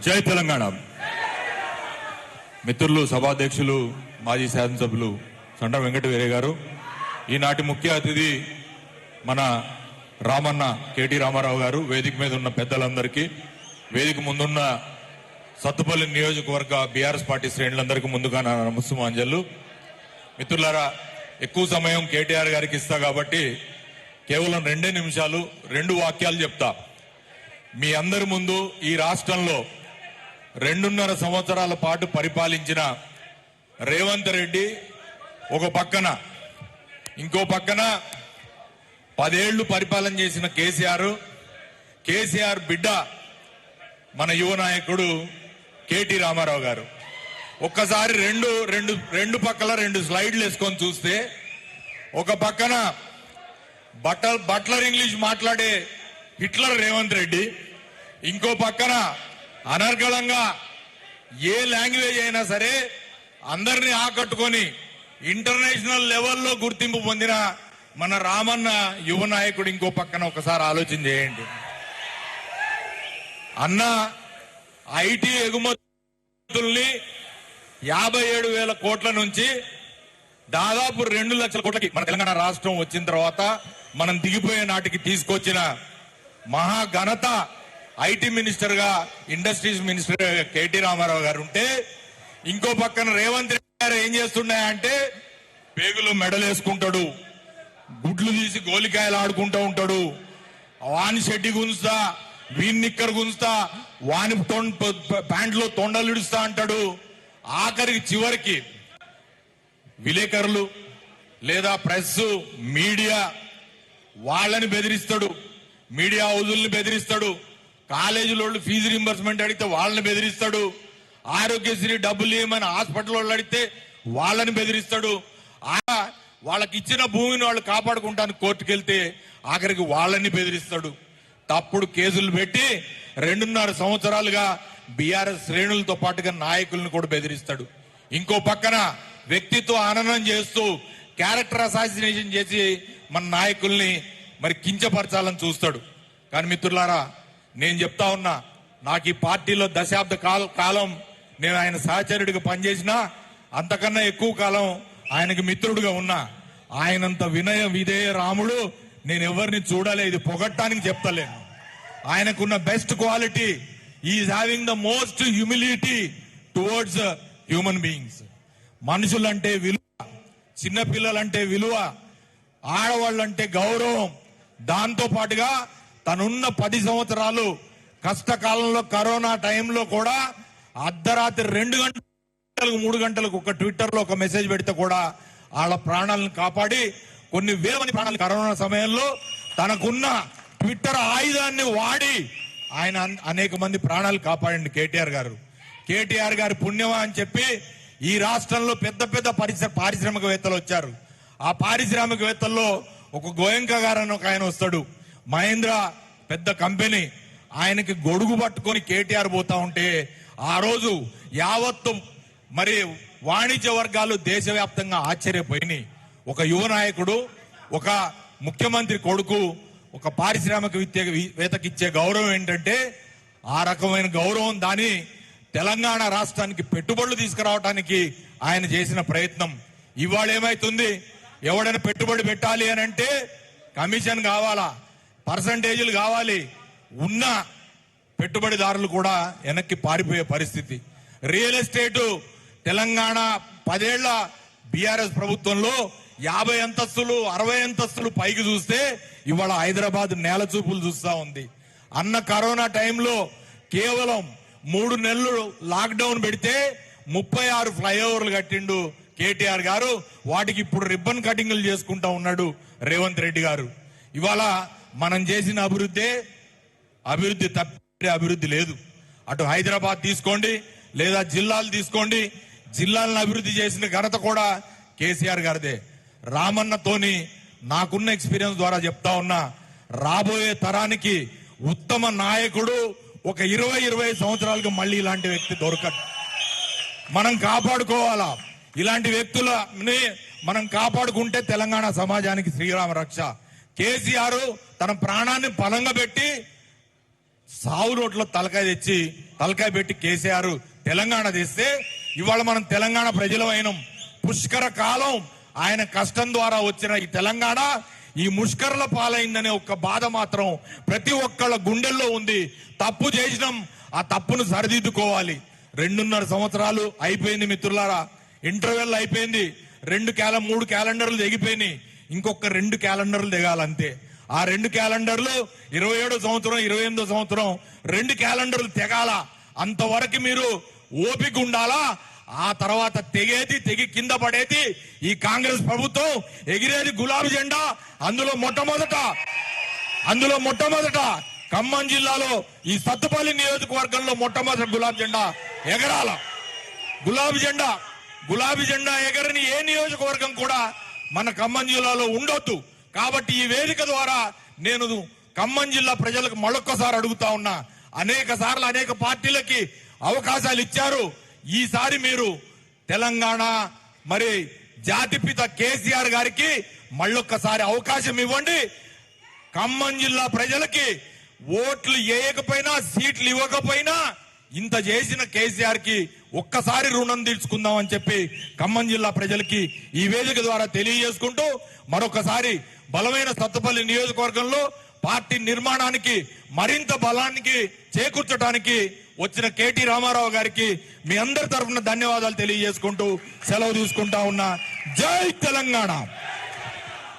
జై తెలంగాణ. మిత్రులు, సభాధ్యక్షులు, మాజీ శాసనసభ్యులు సంట వెంకట వీరయ్య గారు, ఈనాటి ముఖ్య అతిథి మన రామన్న కేటీ రామారావు గారు, వేదిక మీద ఉన్న పెద్దలందరికీ, వేదిక ముందున్న సత్తుపల్లి నియోజకవర్గ బీఆర్ఎస్ పార్టీ శ్రేణులందరికీ ముందుగా నా నమస్సుమాంజలు. మిత్రులారా, ఎక్కువ సమయం కేటీఆర్ గారికి ఇస్తా కాబట్టి కేవలం 2 నిమిషాలు 2 వాక్యాలు చెప్తా. మీ అందరి ముందు ఈ రాష్ట్రంలో 2.5 సంవత్సరాల పాటు పరిపాలించిన రేవంత్ రెడ్డి ఒక పక్కన, ఇంకో పక్కన 10 ఏళ్లు పరిపాలన చేసిన కేసీఆర్ బిడ్డ మన యువ నాయకుడు కేటీ రామారావు గారు. ఒక్కసారి రెండు పక్కల 2 స్లైడ్లు వేసుకొని చూస్తే, ఒక పక్కన బట్లర్ ఇంగ్లీష్ మాట్లాడే హిట్లర్ రేవంత్ రెడ్డి, ఇంకో పక్కన అనర్గళంగా ఏ లాంగ్వేజ్ అయినా సరే అందరినీ ఆకట్టుకొని ఇంటర్నేషనల్ లెవెల్లో గుర్తింపు పొందిన మన రామన్న యువ నాయకుడు ఇంకో పక్కన. ఒకసారి ఆలోచన చేయండి. అన్న ఐటీ ఎగుమతుల్ని 57,000 కోట్ల నుంచి దాదాపు 2 లక్షల కోట్లకి మన తెలంగాణ రాష్ట్రం వచ్చిన తర్వాత మనం దిగిపోయే నాటికి తీసుకొచ్చిన మహా ఘనత ఐటీ మినిస్టర్ గా, ఇండస్ట్రీస్ మినిస్టర్ కేటీ రామారావు గారు ఉంటే, ఇంకో పక్కన రేవంత్ రెడ్డి గారు ఏం చేస్తున్నాయంటే పేగులు మెడలేసుకుంటాడు, గుడ్లు తీసి గోలికాయలు ఆడుకుంటూ ఉంటాడు, వాని షెడ్డి గుంజుతా, వీని నిక్కర్ గుంజుతా, వాని ప్యాంట్లో తొండలు ఇడుస్తా అంటాడు. ఆఖరికి చివరికి విలేకరులు లేదా ప్రెస్, మీడియా వాళ్ళని బెదిరిస్తాడు, మీడియా హౌజుల్ని బెదిరిస్తాడు, కాలేజీలో ఫీజు రింబర్స్మెంట్ అడిగితే వాళ్ళని బెదిరిస్తాడు, ఆరోగ్యశ్రీ డబ్బులు ఇవ్వమని హాస్పిటల్ వాళ్ళు అడిగితే వాళ్ళని బెదిరిస్తాడు, వాళ్ళకి ఇచ్చిన భూమిని వాళ్ళు కాపాడుకుంటానికి కోర్టుకెళ్తే ఆఖరికి వాళ్ళని బెదిరిస్తాడు. తప్పుడు కేసులు పెట్టి 2.5 సంవత్సరాలుగా బీఆర్ఎస్ శ్రేణులతో పాటుగా నాయకులను కూడా బెదిరిస్తాడు. ఇంకో పక్కన వ్యక్తిత్వ హననం చేస్తూ క్యారెక్టర్ అసాసినేషన్ చేసి మన నాయకుల్ని మరి కించపరచాలని చూస్తాడు. కానీ మిత్రులారా, నేను చెప్తా ఉన్నా, నాకు ఈ పార్టీలో దశాబ్ద కాలం నేను ఆయన సహచరుడిగా పనిచేసినా, అంతకన్నా ఎక్కువ కాలం ఆయనకి మిత్రుడిగా ఉన్నా. ఆయనంత వినయ విధేయ రాముడు నేను ఎవరిని చూడలే. ఇది పొగట్టానికి చెప్తలేను. ఆయనకున్న best quality, is having the most humility towards human beings. మనుషులంటే విలువ, చిన్నపిల్లలంటే విలువ, ఆడవాళ్ళంటే గౌరవం. దాంతో పాటుగా తనున్న 10 సంవత్సరాలు కష్టకాలంలో కరోనా టైంలో కూడా అర్ధరాత్రి 2 గంటలకు 3 గంటలకు ఒక ట్విట్టర్ లో ఒక మెసేజ్ పెడితే కూడా వాళ్ళ ప్రాణాలను కాపాడి, కొన్ని వేల మంది ప్రాణాలు కరోనా సమయంలో తనకున్న ట్విట్టర్ ఆయుధాన్ని వాడి ఆయన అనేక మంది ప్రాణాలు కాపాడండి కేటీఆర్ గారి పుణ్యమా అని చెప్పి ఈ రాష్ట్రంలో పెద్ద పెద్ద పారిశ్రామికవేత్తలు వచ్చారు. ఆ పారిశ్రామికవేత్తల్లో ఒక గోయంక గారు అని ఒక ఆయన వస్తాడు. మహేంద్ర పెద్ద కంపెనీ, ఆయనకి గొడుగు పట్టుకొని కేటీఆర్ పోతా ఉంటే ఆ రోజు యావత్తు మరి వాణిజ్య వర్గాలు దేశవ్యాప్తంగా ఆశ్చర్యపోయినాయి. ఒక యువ నాయకుడు, ఒక ముఖ్యమంత్రి కొడుకు, ఒక పారిశ్రామికవేత్తకిచ్చే గౌరవం ఏంటంటే ఆ రకమైన గౌరవం. దాని తెలంగాణ రాష్ట్రానికి పెట్టుబడులు తీసుకురావడానికి ఆయన చేసిన ప్రయత్నం. ఇవాళ ఏమైతుంది, ఎవడైనా పెట్టుబడి పెట్టాలి అని అంటే కమిషన్ కావాలా, పర్సంటేజీలు కావాలి. ఉన్న పెట్టుబడిదారులు కూడా వెనక్కి పారిపోయే పరిస్థితి. రియల్ ఎస్టేట్ తెలంగాణ 10 ఏళ్ల బీఆర్ఎస్ ప్రభుత్వంలో 50 అంతస్తులు 60 అంతస్తులు పైకి చూస్తే ఇవాళ హైదరాబాద్ నేల చూపులు చూస్తా ఉంది. అన్న కరోనా టైంలో కేవలం 3 నెలలు లాక్డౌన్ పెడితే 36 ఫ్లైఓవర్లు కట్టిండు కేటీఆర్ గారు. వాటికి ఇప్పుడు రిబ్బన్ కటింగ్లు చేసుకుంటా ఉన్నాడు రేవంత్ రెడ్డి గారు. ఇవాళ మనం చేసిన అభివృద్ధి తప్పే అభివృద్ధి లేదు. అటు హైదరాబాద్ తీసుకోండి, లేదా జిల్లాలు తీసుకోండి, జిల్లాలను అభివృద్ధి చేసిన ఘనత కూడా కేసీఆర్ గారిదే. రామన్నతోని నాకున్న ఎక్స్పీరియన్స్ ద్వారా చెప్తా ఉన్నా, రాబోయే తరానికి ఉత్తమ నాయకుడు ఒక 20-25 సంవత్సరాలకు మళ్ళీ ఇలాంటి వ్యక్తి దొరకదు. మనం కాపాడుకోవాలా. ఇలాంటి వ్యక్తులని మనం కాపాడుకుంటే తెలంగాణ సమాజానికి శ్రీరామ రక్ష. కేసీఆర్ తన ప్రాణాన్ని పలంగా పెట్టి సావు రోడ్లో తలకాయ పెట్టి కేసీఆర్ తెలంగాణ తెస్తే ఇవాళ మనం తెలంగాణ ప్రజలమైనం. పుష్కర కాలం ఆయన కష్టం ద్వారా వచ్చిన ఈ తెలంగాణ ఈ ముష్కర్ల పాలైందనే ఒక్క బాధ మాత్రం ప్రతి ఒక్కళ్ళ గుండెల్లో ఉంది. తప్పు చేసినాం, ఆ తప్పును సరిదిద్దుకోవాలి. 2.5 సంవత్సరాలు అయిపోయింది మిత్రులారా, ఇంటర్వెల్ అయిపోయింది. 3 క్యాలెండర్లు దిగిపోయినాయి, ఇంకొక 2 క్యాలెండర్లు దిగాలంతే. ఆ 2 క్యాలెండర్లు 27 సంవత్సరం 28 సంవత్సరం 2 క్యాలెండర్లు తెగాల. అంతవరకు మీరు ఓపిక ఉండాలా. ఆ తర్వాత తెగి కింద పడేది ఈ కాంగ్రెస్ ప్రభుత్వం, ఎగిరేది గులాబీ జెండా. అందులో మొట్టమొదట ఖమ్మం జిల్లాలో ఈ సత్తుపల్లి నియోజకవర్గంలో మొట్టమొదటి గులాబీ జెండా ఎగరాల. గులాబీ జెండా ఎగరని ఏ నియోజకవర్గం కూడా మన ఖమ్మం జిల్లాలో ఉండొద్దు. కాబట్టి ఈ వేదిక ద్వారా నేను ఖమ్మం జిల్లా ప్రజలకు మరొక్కసారి అడుగుతా ఉన్నా. అనేక సార్లు అనేక పార్టీలకి అవకాశాలు ఇచ్చారు. ఈసారి మీరు తెలంగాణ మరి జాతిపిత కేసీఆర్ గారికి మళ్ళొక్కసారి అవకాశం ఇవ్వండి. ఖమ్మం జిల్లా ప్రజలకి ఓట్లు వేయకపోయినా సీట్లు ఇవ్వకపోయినా ఇంత చేసిన కేసీఆర్ కి ఒక్కసారి రుణం తీర్చుకుందాం అని చెప్పి ఖమ్మం జిల్లా ప్రజలకి ఈ వేదిక ద్వారా తెలియజేసుకుంటూ మరొకసారి బలమైన సత్తుపల్లి నియోజకవర్గంలో పార్టీ నిర్మాణానికి మరింత బలానికి చేకూర్చడానికి వచ్చిన కేటీ రామారావు గారికి మీ అందరి తరఫున ధన్యవాదాలు తెలియజేసుకుంటూ సెలవు తీసుకుంటా ఉన్నా. జై తెలంగాణ.